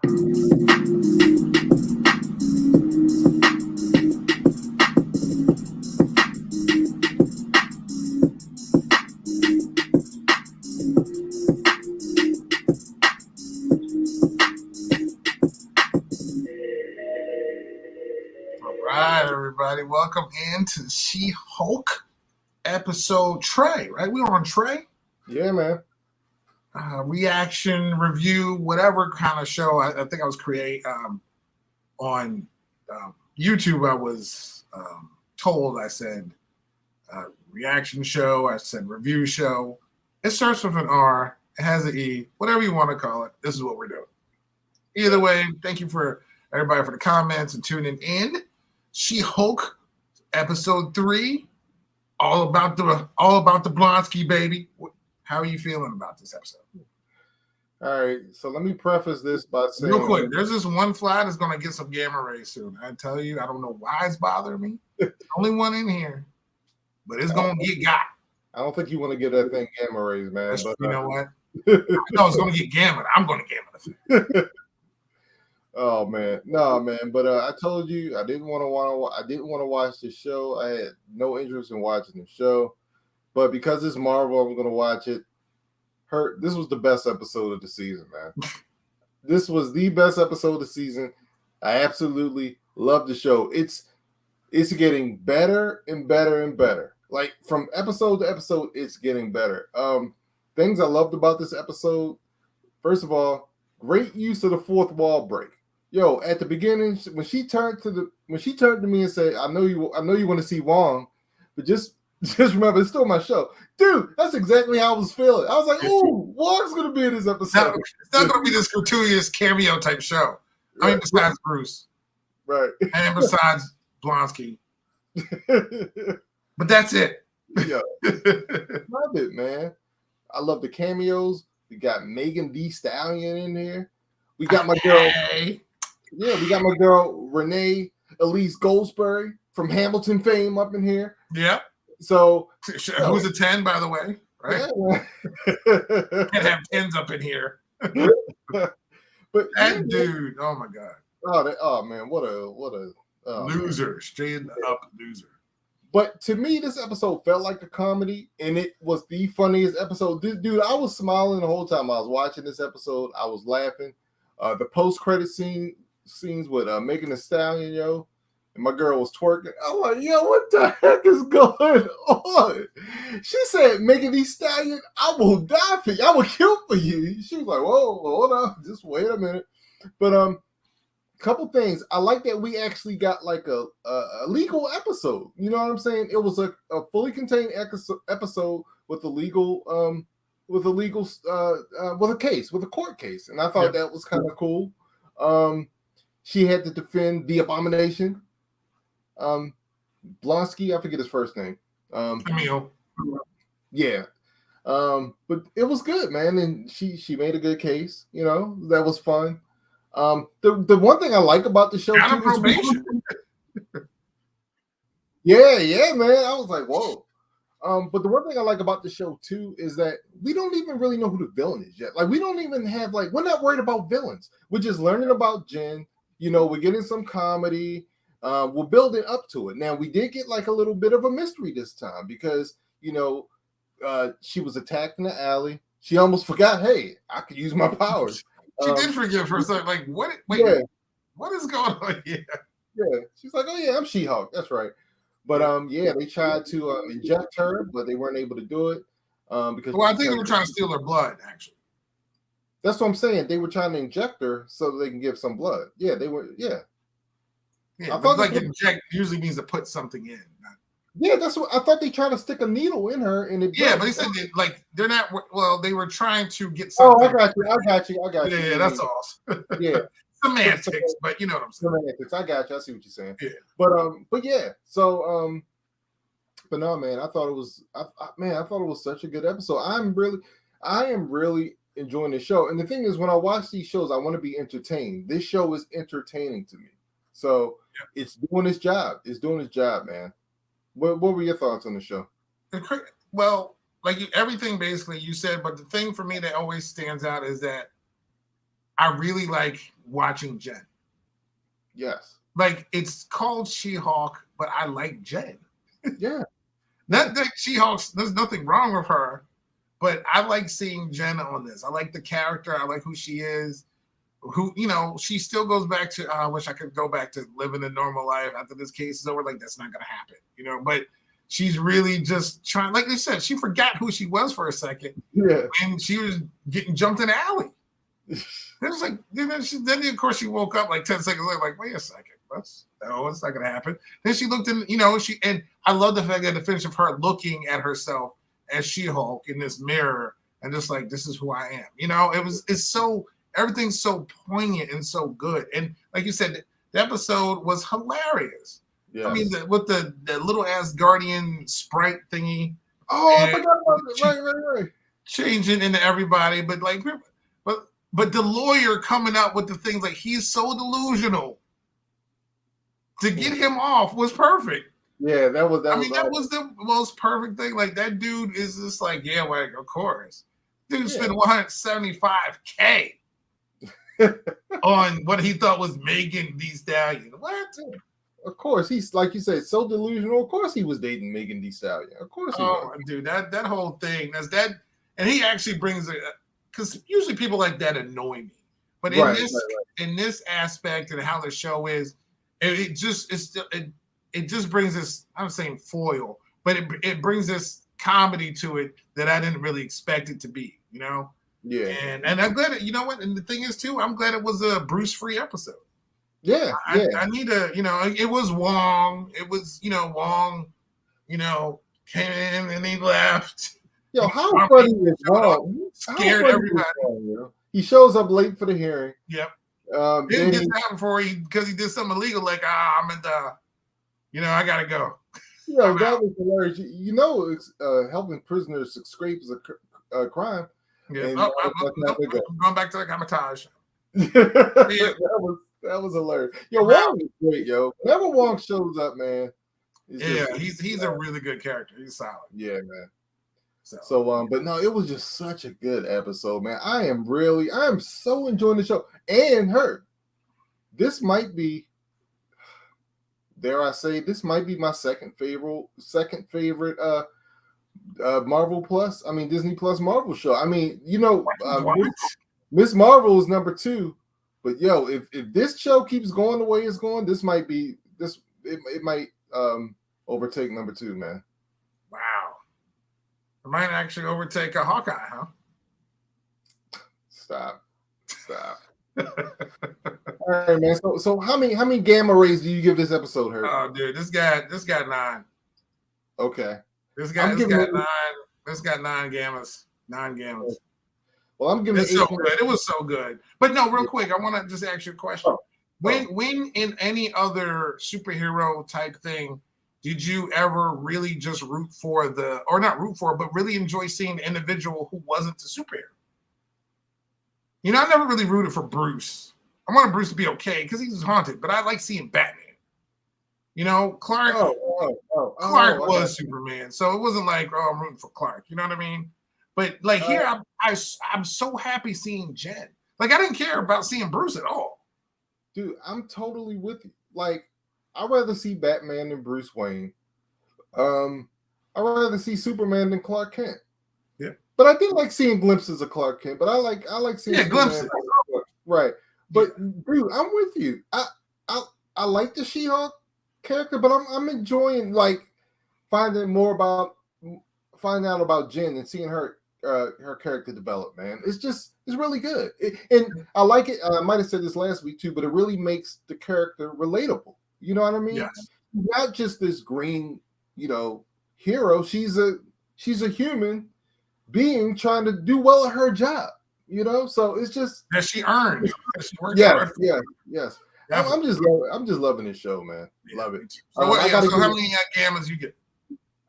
Everybody, welcome into She-Hulk episode Trey, right? We on Trey? Yeah, man. Reaction, review, whatever kind of show. I think I was on YouTube. I was told, I said reaction show, I said review show. It starts with an R, it has an E, whatever you want to call it. This is what we're doing. Either way, thank you for everybody for the comments and tuning in. She-Hulk episode 3, all about the Blonsky, baby. How are you feeling about this episode? All right, so let me preface this by saying real quick, there's this one fly that's going to get some gamma rays soon. I tell you, I don't know why it's bothering me. Only one in here, but it's going to get got. I don't think you want to get that thing gamma rays, man. But, you know what? No, it's going to get gamma. I'm going to gamma the thing. Oh man, no man, but I told you I didn't want to watch the show. I had no interest in watching the show, but because it's Marvel, I'm gonna watch it. This was the best episode of the season, man. This was the best episode of the season. I absolutely love the show. It's getting better and better and better. Like from episode to episode, it's getting better. Things I loved about this episode. First of all, great use of the fourth wall break. Yo, at the beginning, when she turned to me and said, "I know you want to see Wong, but just remember, it's still my show, dude." That's exactly how I was feeling. I was like, "Ooh, Wong's gonna be in this episode." It's not gonna be this gratuitous cameo type show. I mean, besides Bruce, right, and besides Blonsky, but that's it. Yeah, love it, man. I love the cameos. We got Megan Thee Stallion in there. We got my girl. Yeah, we got my girl Renee Elise Goldsberry from Hamilton fame up in here. Yeah. So who's a 10, by the way? Right. Yeah. Can't have 10s up in here. But that dude, oh my god. Oh man, what a loser, man. Straight up loser. But to me, this episode felt like a comedy, and it was the funniest episode. Dude, I was smiling the whole time I was watching this episode. I was laughing. The post-credit scenes with Megan Thee Stallion, yo, and my girl was twerking. I'm like, yo, what the heck is going on? She said, Megan Thee Stallion, I will die for you. I will kill for you. She was like, whoa, hold on, just wait a minute. But couple things. I like that we actually got like a legal episode. You know what I'm saying? It was a fully contained episode with a legal with a court case, and I thought that was kind of cool. She had to defend the Abomination. Blonsky, I forget his first name. Camille. Yeah. But it was good, man, and she made a good case. You know, that was fun. The one thing I like about the show too probation. Yeah, man. I was like, whoa. But the one thing I like about the show too is that we don't even really know who the villain is yet. Like, we don't even have we're not worried about villains. We're just learning about Jen. You know, we're getting some comedy. We're building up to it. Now, we did get like a little bit of a mystery this time because, you know, she was attacked in the alley. She almost forgot, hey, I could use my powers. She did forget for a second. Like, what? Wait, what is going on here? Yeah. She's like, oh yeah, I'm She-Hulk. That's right. But they tried to inject her, but they weren't able to do it because. Well, I think they were trying to steal her blood. Actually, that's what I'm saying. They were trying to inject her so they can give some blood. Yeah, they were. Yeah. Yeah, I thought like inject usually means to put something in. Yeah, that's what I thought. They tried to stick a needle in her, and but they said they're not. Well, they were trying to get something. Oh, I got you. Yeah, that's all. Yeah. Semantics, but you know what I'm saying. Semantics, I got you. I see what you're saying. Yeah. But yeah. So but no, man, I thought it was such a good episode. I am really enjoying the show. And the thing is, when I watch these shows, I want to be entertained. This show is entertaining to me. So it's doing its job. It's doing its job, man. What were your thoughts on the show? Well, like everything basically you said, but the thing for me that always stands out is that I really like watching Jen. Yes. Like, it's called She-Hulk, but I like Jen. Yeah. Not that She-Hulk, there's nothing wrong with her, but I like seeing Jen on this. I like the character. I like who she is. Who, she still goes back to, I wish I could go back to living a normal life after this case is over. Like, that's not going to happen, but she's really just trying, like they said, she forgot who she was for a second. Yeah. And she was getting jumped in the alley. It was like, then of course she woke up like 10 seconds later, like, wait a second. It's not going to happen. Then she looked in, and I love the fact that the finish of her looking at herself as She-Hulk in this mirror and just like, this is who I am. It's so, everything's so poignant and so good. And like you said, the episode was hilarious. Yes. I mean, with the little Asgardian sprite thingy. Oh, I forgot about it. Right. Changing into everybody, but the lawyer coming up with the things like he's so delusional. To get him off was perfect. Yeah, that was the most perfect thing. Like, that dude is just like, yeah, well, of course. Dude spent $175K on what he thought was Megan Thee Stallion. What? Of course, he's like you said, so delusional. Of course, he was dating Megan Thee Stallion. Of course, he was. Dude, that whole thing. And he actually brings because usually people like that annoy me, but in this aspect and how the show is, it just brings this. I'm saying foil, but it brings this comedy to it that I didn't really expect it to be. Yeah, and I'm glad. You know what? And the thing is too, I'm glad it was a Bruce free episode. Yeah, I need to, it was Wong. It was, Wong, came in and he left. Yo, how funny is Wong? Scared everybody. Wong, he shows up late for the hearing. Yep. Didn't get that before because he did something illegal. Like, I'm at the, I gotta go. Yeah, that was hilarious. It's helping prisoners scrape is a crime. Yeah. I'm going back to the Kamatage. That was hilarious. Yo, Wong is great, yo. Whenever Wong shows up, man. He's a really good character. He's solid. Yeah, man. So, but no, it was just such a good episode, man. I am so enjoying the show and her. This might be, dare I say, this might be my second favorite Marvel Plus. I mean, Disney Plus Marvel show. I mean, Miss Marvel is number 2. But yo, if this show keeps going the way it's going, this might be this. It might overtake number 2, man. Wow, it might actually overtake a Hawkeye, huh? Stop. All right, man. So how many gamma rays do you give this episode, Herb? Oh, dude, this got 9. Okay. This got 9. This got 9 gammas. 9 gammas. Well, I'm giving it so good. It was so good. But no, real quick, I want to just ask you a question. When in any other superhero type thing did you ever really just root for but really enjoy seeing the individual who wasn't the superhero? I never really rooted for Bruce. I wanted Bruce to be okay because he was haunted, but I like seeing Batman. Clark. Clark was Superman, so it wasn't like, I'm rooting for Clark. You know what I mean? But like here, I'm so happy seeing Jen. Like, I didn't care about seeing Bruce at all. Dude, I'm totally with you. Like, I'd rather see Batman than Bruce Wayne. I'd rather see Superman than Clark Kent. Yeah. But I did like seeing glimpses of Clark Kent. But I like seeing glimpses. Right. But dude, I'm with you. I like the She-Hulk character, but I'm enjoying like finding out about Jen and seeing her character develop, man. It's really good. And I like it. I might have said this last week too, but it really makes the character relatable. You know what I mean? Yes. Not just this green, hero. She's a human being trying to do well at her job. So it's just that she earned. She worked hard. Yes. I'm just loving this show, man. Yeah. Love it. So, how many gammas you get?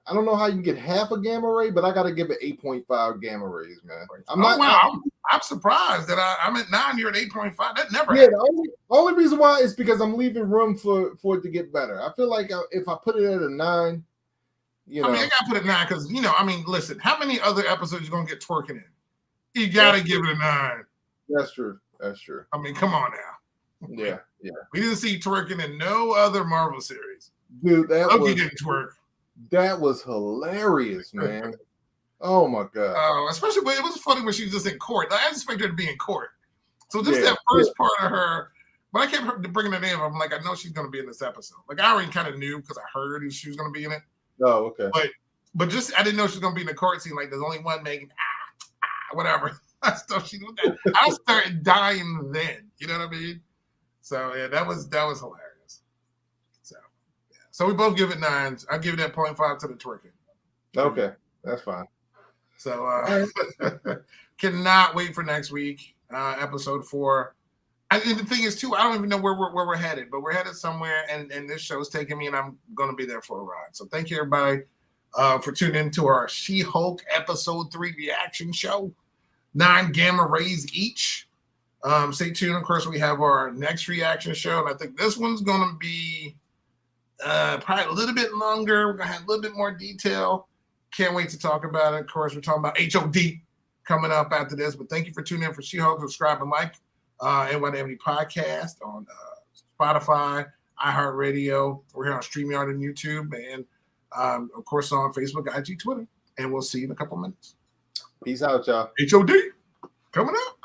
I don't know how you can get half a gamma ray, but I got to give it 8.5 gamma rays, man. I'm surprised that I'm at 9. You're at 8.5. That never happened. The only reason why is because I'm leaving room for it to get better. I feel like if I put it at a 9, I got to put it 9 because, listen, how many other episodes you going to get twerking in? You got to give it a 9. That's true. That's true. I mean, come on now. Yeah. We didn't see twerking in no other Marvel series. Dude, Loki didn't twerk. That was hilarious, man. Oh my god. Especially when it was funny when she was just in court. I expected her to be in court. So just that first part of her, but I kept bringing her name. I'm like, I know she's going to be in this episode. Like I already kind of knew because I heard she was going to be in it. Oh, okay. But just I didn't know she was going to be in the court scene. Like there's only one making whatever stuff she was. I started dying then. You know what I mean? So yeah, that was hilarious. So we both give it 9s. I give it that 0.5 to the twerking. Okay, that's fine. So cannot wait for next week, episode 4. And the thing is, too, I don't even know where we're headed, but we're headed somewhere, and this show's taking me, and I'm going to be there for a ride. So thank you, everybody, for tuning into our She-Hulk episode 3 reaction show. 9 gamma rays each. Stay tuned. Of course, we have our next reaction show, and I think this one's going to be probably a little bit longer. We're going to have a little bit more detail. Can't wait to talk about it. Of course, we're talking about HOD coming up after this. But thank you for tuning in for She-Hulk. Subscribe and like NYWD Podcast on Spotify, iHeartRadio. We're here on StreamYard and YouTube. And, of course, on Facebook, IG, Twitter. And we'll see you in a couple minutes. Peace out, y'all. HOD coming up.